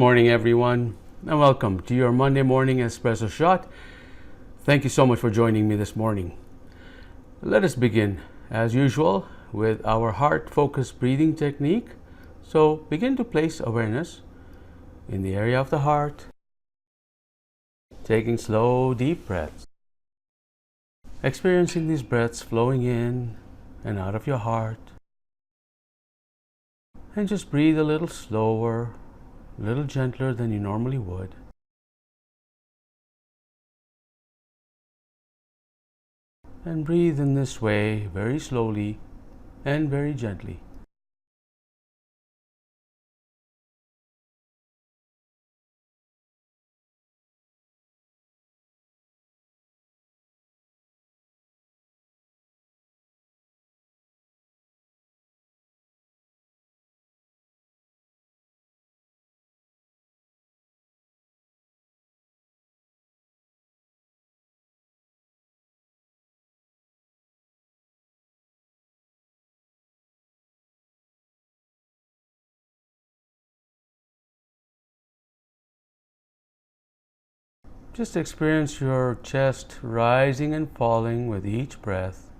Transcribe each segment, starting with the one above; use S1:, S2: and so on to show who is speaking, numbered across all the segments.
S1: morning, everyone, and welcome to your Monday morning espresso shot. Thank you so much for joining me this morning. Let us begin, as usual, with our heart-focused breathing technique. So begin to place awareness in the area of the heart, taking slow, deep breaths, experiencing these breaths flowing in and out of your heart, and just breathe a little slower, a little gentler than you normally would. And breathe in this way very slowly and very gently. Just experience your chest rising and falling with each breath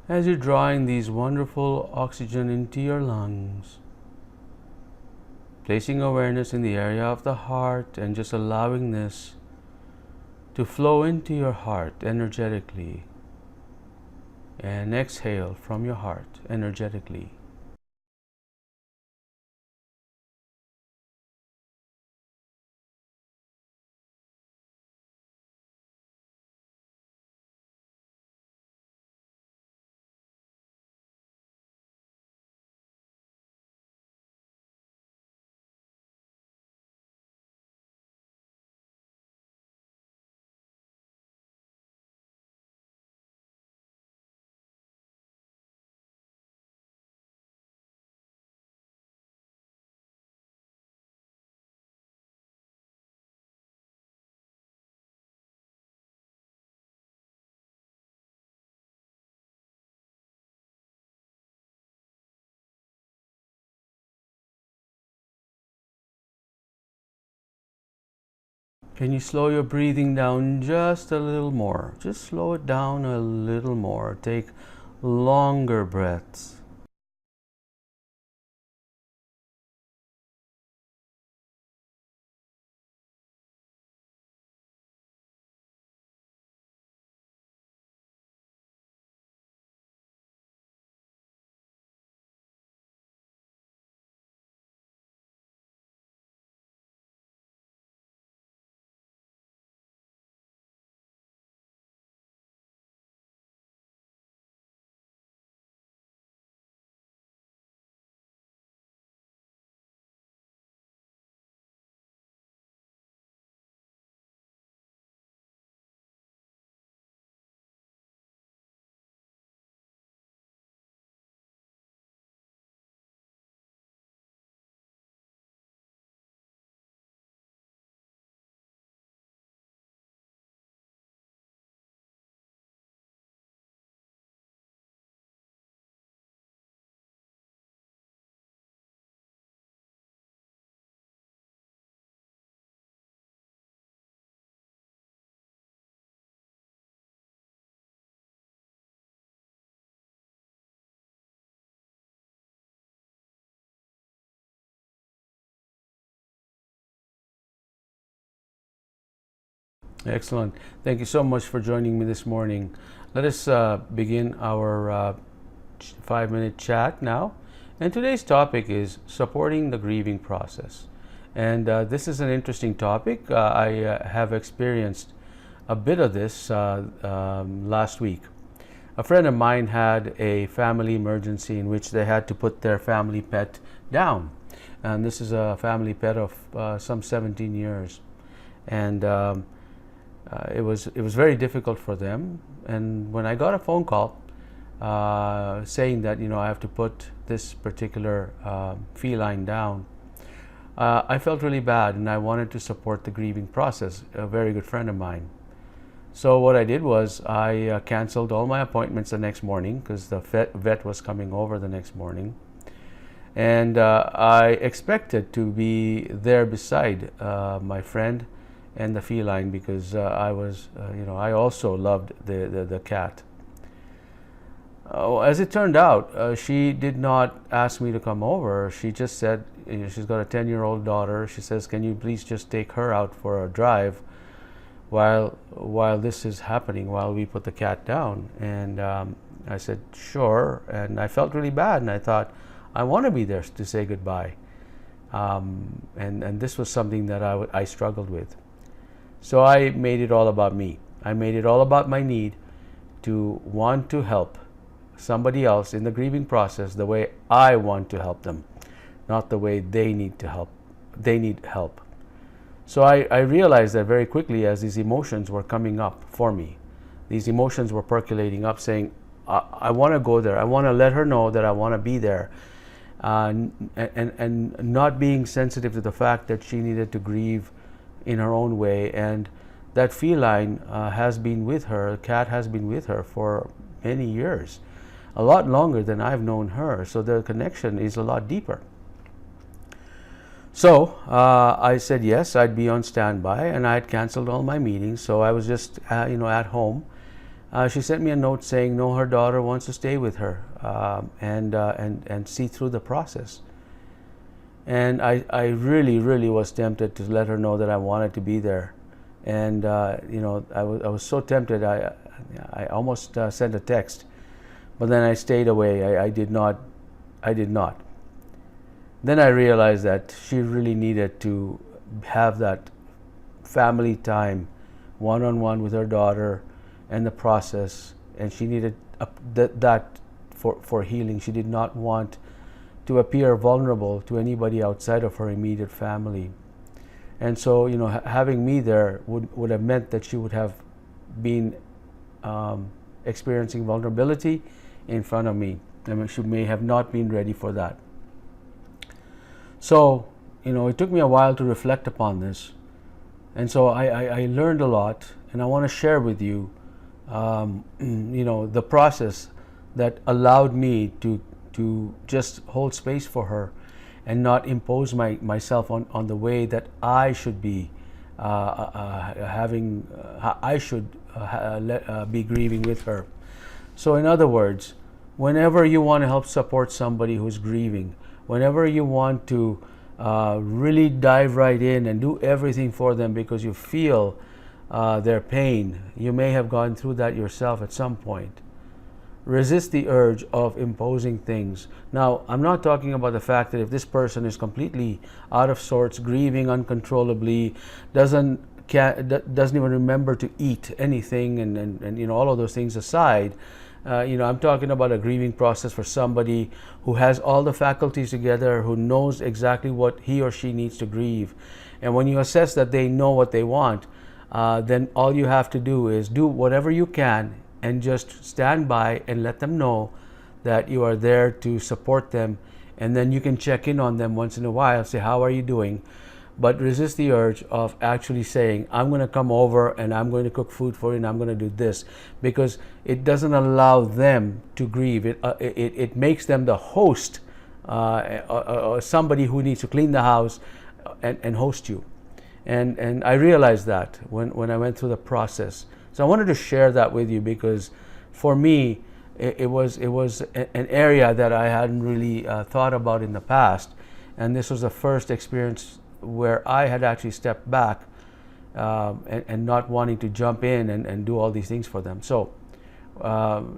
S1: as you're drawing these wonderful oxygen into your lungs. Placing awareness in the area of the heart and just allowing this to flow into your heart energetically. And exhale from your heart energetically. Can you slow your breathing down just a little more? Just slow it down a little more. Take longer breaths. Excellent. Thank you so much for joining me this morning. Let us begin our 5-minute chat now. And today's topic is supporting the grieving process. And this is an interesting topic. I have experienced a bit of this last week. A friend of mine had a family emergency in which they had to put their family pet down. And this is a family pet of some 17 years. And it was very difficult for them. And when I got a phone call saying that I have to put this particular feline down, I felt really bad, and I wanted to support the grieving process. A very good friend of mine. So what I did was I canceled all my appointments the next morning because the vet was coming over the next morning. And I expected to be there beside my friend and the feline, because I also loved the cat. As it turned out, she did not ask me to come over. She just said, she's got a 10-year-old daughter. She says, "Can you please just take her out for a drive while this is happening, while we put the cat down?" And I said, "Sure." And I felt really bad, and I thought, I want to be there to say goodbye. And this was something that I struggled with. So I made it all about me. I made it all about my need to want to help somebody else in the grieving process the way I want to help them, not the way they need to help. They need help. So I realized that very quickly as these emotions were coming up for me. These emotions were percolating up, saying, I want to go there. I want to let her know that I want to be there. And not being sensitive to the fact that she needed to grieve in her own way. And that feline has been with her, the cat has been with her for many years, a lot longer than I've known her. So the connection is a lot deeper. So I said yes, I'd be on standby, and I had canceled all my meetings. So I was just at home. She sent me a note saying, no, her daughter wants to stay with her and see through the process. And I really was tempted to let her know that I wanted to be there. And I was so tempted, I almost sent a text, but then I stayed away. I did not. Then I realized that she really needed to have that family time, one-on-one with her daughter, and the process, and she needed that for healing. She did not want to appear vulnerable to anybody outside of her immediate family. And so, having me there would have meant that she would have been experiencing vulnerability in front of me. I mean, she may have not been ready for that. So, it took me a while to reflect upon this. And so I learned a lot, and I want to share with you, the process that allowed me to just hold space for her and not impose myself on the way that I should be be grieving with her. So in other words, whenever you want to help support somebody who's grieving, whenever you want to really dive right in and do everything for them because you feel their pain, you may have gone through that yourself at some point. Resist the urge of imposing things. Now, I'm not talking about the fact that if this person is completely out of sorts, grieving uncontrollably, doesn't even remember to eat anything, and all of those things aside, I'm talking about a grieving process for somebody who has all the faculties together, who knows exactly what he or she needs to grieve. And when you assess that they know what they want, then all you have to do is do whatever you can and just stand by and let them know that you are there to support them. And then you can check in on them once in a while, say, how are you doing? But resist the urge of actually saying, I'm going to come over and I'm going to cook food for you and I'm going to do this, because it doesn't allow them to grieve. It makes them the host, somebody who needs to clean the house and host you. And I realized that when I went through the process. So I wanted to share that with you because for me, it was an area that I hadn't really thought about in the past. And this was the first experience where I had actually stepped back and not wanting to jump in and do all these things for them. So,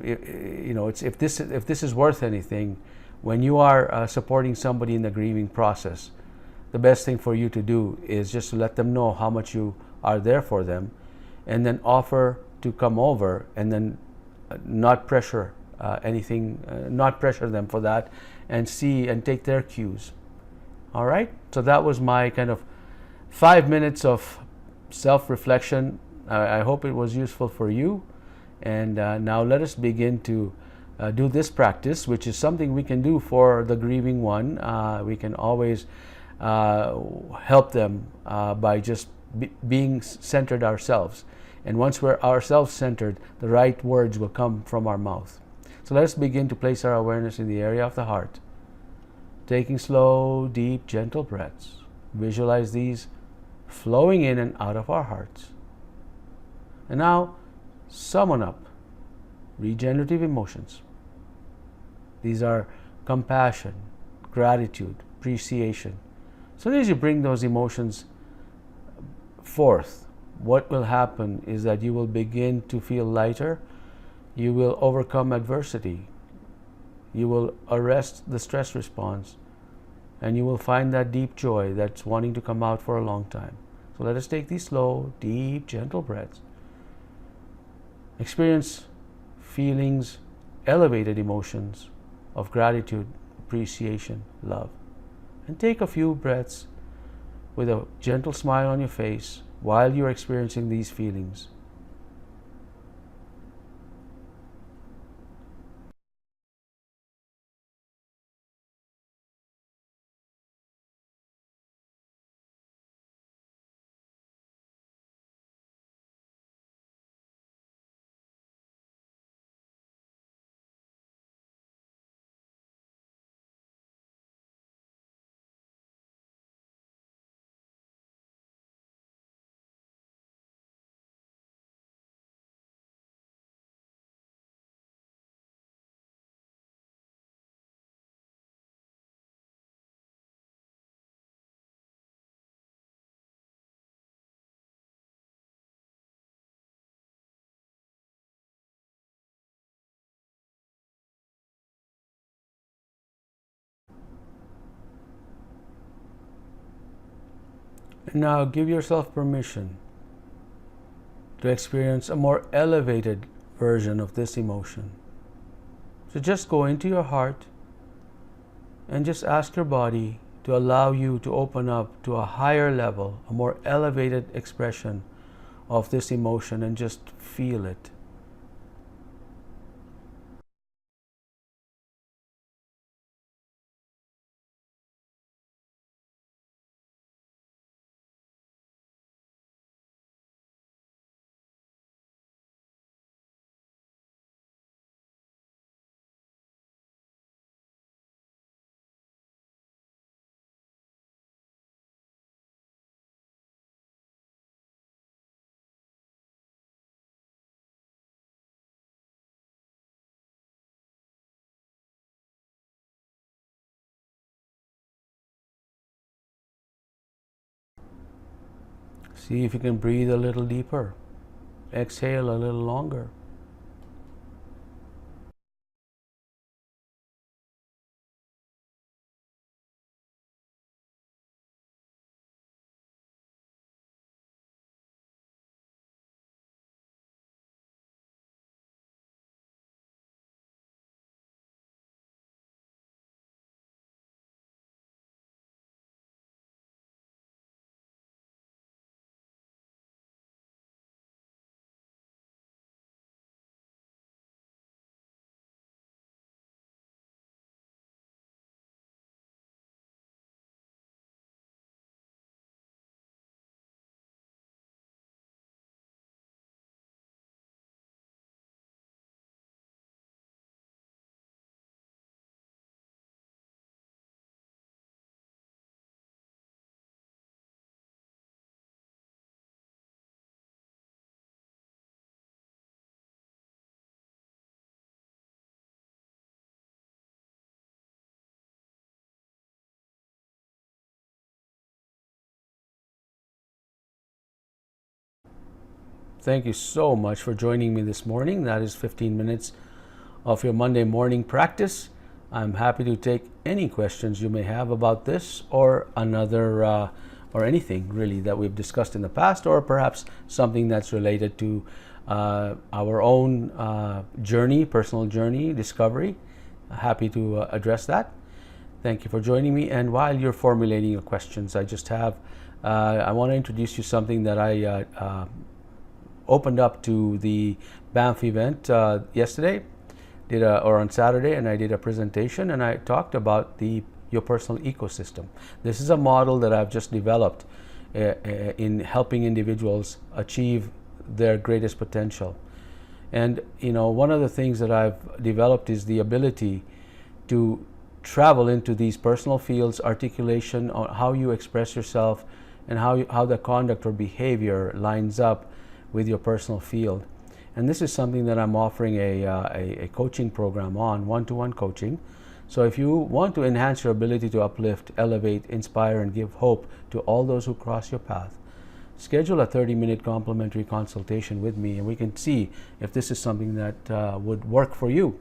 S1: if this is worth anything, when you are supporting somebody in the grieving process, the best thing for you to do is just to let them know how much you are there for them, and then offer to come over, and then not pressure not pressure them for that, and see and take their cues. All right, so that was my kind of 5 minutes of self-reflection. I hope it was useful for you. And now let us begin to do this practice, which is something we can do for the grieving one. We can always help them by just being centered ourselves. And once we're ourselves centered, the right words will come from our mouth. So let us begin to place our awareness in the area of the heart. taking slow, deep, gentle breaths. Visualize these flowing in and out of our hearts. And now, summon up regenerative emotions. These are compassion, gratitude, appreciation. So as you bring those emotions forth, what will happen is that you will begin to feel lighter. You will overcome adversity. You will arrest the stress response. And you will find that deep joy that's wanting to come out for a long time. So let us take these slow, deep, gentle breaths. Experience feelings, elevated emotions of gratitude, appreciation, love. And take a few breaths with a gentle smile on your face while you're experiencing these feelings. And now give yourself permission to experience a more elevated version of this emotion. So just go into your heart and just ask your body to allow you to open up to a higher level, a more elevated expression of this emotion, and just feel it. See if you can breathe a little deeper. Exhale a little longer. Thank you so much for joining me this morning. That is 15 minutes of your Monday morning practice. I'm happy to take any questions you may have about this or another, or anything really that we've discussed in the past, or perhaps something that's related to our own journey, personal journey, discovery. Happy to address that. Thank you for joining me. And while you're formulating your questions, I want to introduce you something that I opened up to the Banff event yesterday, or on Saturday, and I did a presentation and I talked about your personal ecosystem. This is a model that I've just developed in helping individuals achieve their greatest potential. And one of the things that I've developed is the ability to travel into these personal fields, articulation, on how you express yourself, and how the conduct or behavior lines up with your personal field. And this is something that I'm offering a coaching program on, one-to-one coaching. So if you want to enhance your ability to uplift, elevate, inspire, and give hope to all those who cross your path, schedule a 30-minute complimentary consultation with me, and we can see if this is something that would work for you.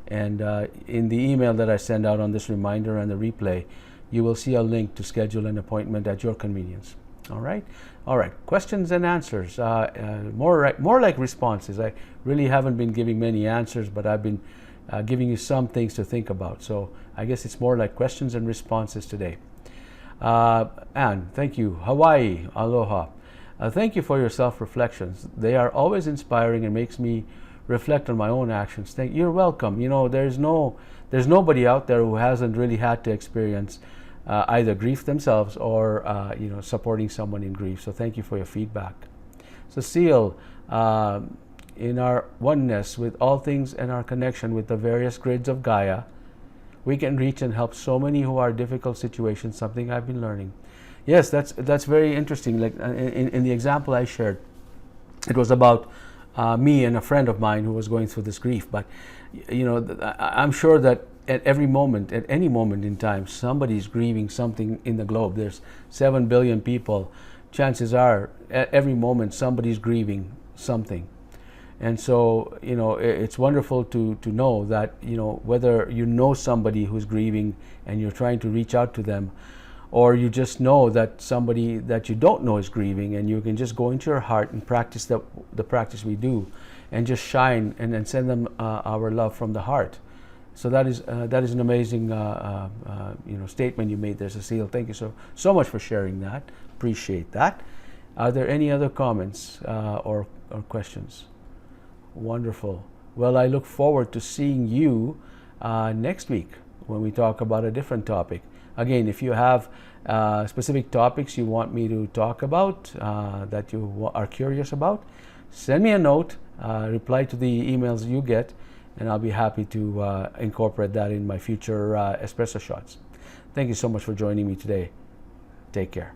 S1: And in the email that I send out on this reminder and the replay, you will see a link to schedule an appointment at your convenience. All right. Questions and answers. More like responses. I really haven't been giving many answers, but I've been giving you some things to think about. So I guess it's more like questions and responses today. Anne, thank you. Hawaii, aloha. Thank you for your self-reflections. They are always inspiring and makes me reflect on my own actions. You're welcome. You know, there's nobody out there who hasn't really had to experience either grief themselves or supporting someone in grief. So thank you for your feedback. Cecile, in our oneness with all things and our connection with the various grids of Gaia, we can reach and help so many who are in difficult situations, something I've been learning. Yes, that's very interesting. Like in the example I shared, it was about me and a friend of mine who was going through this grief. But I'm sure that at every moment, at any moment in time, somebody's grieving something in the globe. There's 7 billion people. Chances are, at every moment, somebody's grieving something. And so, it's wonderful to know that, whether you know somebody who's grieving and you're trying to reach out to them, or you just know that somebody that you don't know is grieving, and you can just go into your heart and practice the practice we do, and just shine and then send them our love from the heart. So that is an amazing statement you made there, Cecile. Thank you so much for sharing that. Appreciate that. Are there any other comments or questions? Wonderful. Well, I look forward to seeing you next week when we talk about a different topic. Again, if you have specific topics you want me to talk about that you are curious about, send me a note, reply to the emails you get, and I'll be happy to incorporate that in my future espresso shots. Thank you so much for joining me today. Take care.